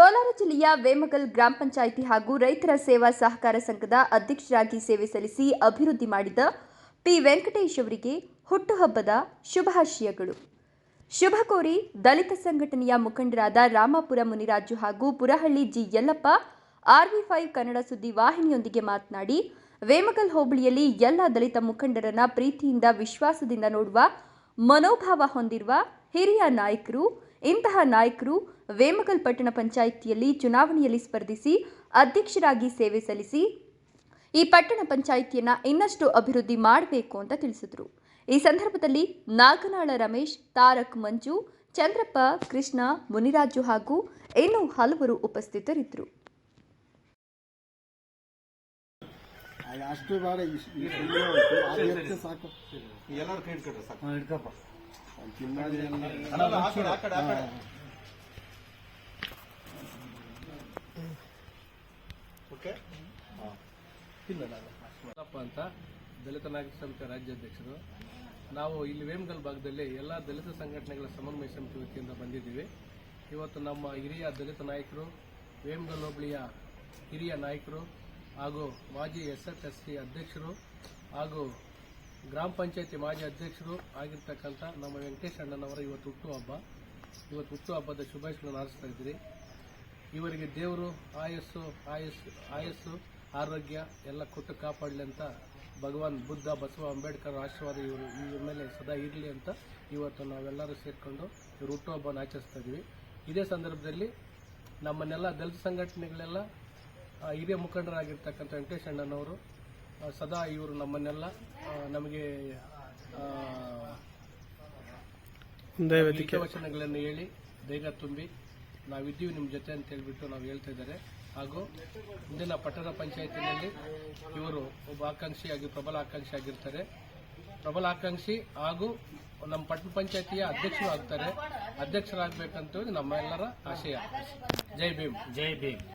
ಕೋಲಾರ ಜಿಲ್ಲೆಯ ವೇಮಗಲ್ ಗ್ರಾಮ ಪಂಚಾಯಿತಿ ಹಾಗೂ ರೈತರ ಸೇವಾ ಸಹಕಾರ ಸಂಘದ ಅಧ್ಯಕ್ಷರಾಗಿ ಸೇವೆ ಸಲ್ಲಿಸಿ ಅಭಿವೃದ್ಧಿ ಮಾಡಿದ ಪಿ ವೆಂಕಟೇಶ್ ಅವರಿಗೆ ಹುಟ್ಟುಹಬ್ಬದ ಶುಭಾಶಯಗಳು. ಶುಭ ಕೋರಿ ದಲಿತ ಸಂಘಟನೆಯ ಮುಖಂಡರಾದ ರಾಮಾಪುರ ಮುನಿರಾಜು ಹಾಗೂ ಪುರಹಳ್ಳಿ ಜಿ ಯಲ್ಲಪ್ಪ RV5 ಕನ್ನಡ ಸುದ್ದಿ ವಾಹಿನಿಯೊಂದಿಗೆ ಮಾತನಾಡಿ, ವೇಮಗಲ್ ಹೋಬಳಿಯಲ್ಲಿ ಎಲ್ಲ ದಲಿತ ಮುಖಂಡರನ್ನ ಪ್ರೀತಿಯಿಂದ ವಿಶ್ವಾಸದಿಂದ ನೋಡುವ ಮನೋಭಾವ ಹೊಂದಿರುವ ಹಿರಿಯ ನಾಯಕರು. ಇಂತಹ ನಾಯಕರು ವೇಮಗಲ್ ಪಟ್ಟಣ ಪಂಚಾಯಿತಿಯಲ್ಲಿ ಚುನಾವಣೆಯಲ್ಲಿ ಸ್ಪರ್ಧಿಸಿ ಅಧ್ಯಕ್ಷರಾಗಿ ಸೇವೆ ಸಲ್ಲಿಸಿ ಈ ಪಟ್ಟಣ ಪಂಚಾಯಿತಿಯನ್ನ ಇನ್ನಷ್ಟು ಅಭಿವೃದ್ಧಿ ಮಾಡಬೇಕು ಅಂತ ತಿಳಿಸಿದರು. ಈ ಸಂದರ್ಭದಲ್ಲಿ ನಾಗನಾಳ ರಮೇಶ್, ತಾರಕ್ ಮಂಜು, ಚಂದ್ರಪ್ಪ, ಕೃಷ್ಣ, ಮುನಿರಾಜು ಹಾಗೂ ಇನ್ನೂ ಹಲವರು ಉಪಸ್ಥಿತರಿದ್ದರು. ಅಂತ ದಲಿತ ನಾಯಕ ಸಮಿತಿ ರಾಜ್ಯಾಧ್ಯಕ್ಷರು. ನಾವು ಇಲ್ಲಿ ವೇಮಗಲ್ ಭಾಗದಲ್ಲಿ ಎಲ್ಲ ದಲಿತ ಸಂಘಟನೆಗಳ ಸಮನ್ವಯ ಸಮಿತಿ ವತಿಯಿಂದ ಬಂದಿದ್ದೀವಿ. ಇವತ್ತು ನಮ್ಮ ಹಿರಿಯ ದಲಿತ ನಾಯಕರು, ವೇಮಗಲ್ ಹೋಬಳಿಯ ಹಿರಿಯ ನಾಯಕರು ಹಾಗೂ ಮಾಜಿ SFSC ಅಧ್ಯಕ್ಷರು ಹಾಗೂ ಗ್ರಾಮ ಪಂಚಾಯತಿ ಮಾಜಿ ಅಧ್ಯಕ್ಷರು ಆಗಿರ್ತಕ್ಕಂಥ ನಮ್ಮ ವೆಂಕಟೇಶ್ ಅಣ್ಣನವರ ಇವತ್ತು ಹುಟ್ಟುಹಬ್ಬದ ಶುಭಾಶಯಗಳನ್ನು ಹಾರೈಸ್ತಾ ಇದ್ದೀರಿ. ಇವರಿಗೆ ದೇವರು ಆಯಸ್ಸು ಆರೋಗ್ಯ ಎಲ್ಲ ಕೊಟ್ಟು ಕಾಪಾಡಲಿ ಅಂತ ಭಗವಾನ್ ಬುದ್ಧ, ಬಸವ, ಅಂಬೇಡ್ಕರ್ ಆಶೀರ್ವಾದ ಇವ್ರ ಮೇಲೆ ಸದಾ ಇರಲಿ ಅಂತ ಇವತ್ತು ನಾವೆಲ್ಲರೂ ಸೇರಿಕೊಂಡು ಇವರು ಹುಟ್ಟುಹಬ್ಬವನ್ನು ಆಚರಿಸ್ತಾ ಇದ್ದೀವಿ. ಇದೇ ಸಂದರ್ಭದಲ್ಲಿ ನಮ್ಮನ್ನೆಲ್ಲ ದಲಿತ ಸಂಘಟನೆಗಳೆಲ್ಲ ಹಿರಿಯ ಮುಖಂಡರಾಗಿರ್ತಕ್ಕಂಥ ವೆಂಕಟೇಶ್ ಅಣ್ಣನವರು ಸದಾ ಇವರು ನಮ್ಮನ್ನೆಲ್ಲ ನಮಗೆ ವಚನಗಳನ್ನು ಹೇಳಿ ಧೈರ್ಯ ತುಂಬಿ ನಾವಿದ್ದೀವಿ ನಿಮ್ಮ ಜೊತೆ ಅಂತ ಹೇಳ್ಬಿಟ್ಟು ನಾವು ಹೇಳ್ತಾ ಇದ್ದಾರೆ. ಹಾಗೂ ಇಂದಿನ ಪಟ್ಟಣ ಪಂಚಾಯತಿನಲ್ಲಿ ಇವರು ಒಬ್ಬ ಆಕಾಂಕ್ಷಿಯಾಗಿ ಪ್ರಬಲ ಆಕಾಂಕ್ಷಿ ಆಗಿರ್ತಾರೆ. ಪ್ರಬಲ ಆಕಾಂಕ್ಷಿ ಹಾಗೂ ನಮ್ಮ ಪಟ್ಟಣ ಪಂಚಾಯತಿಯ ಅಧ್ಯಕ್ಷರು ಆಗ್ತಾರೆ. ಅಧ್ಯಕ್ಷರಾಗಬೇಕಂತ ನಮ್ಮೆಲ್ಲರ ಆಶಯ. ಜೈ ಭೀಮ್.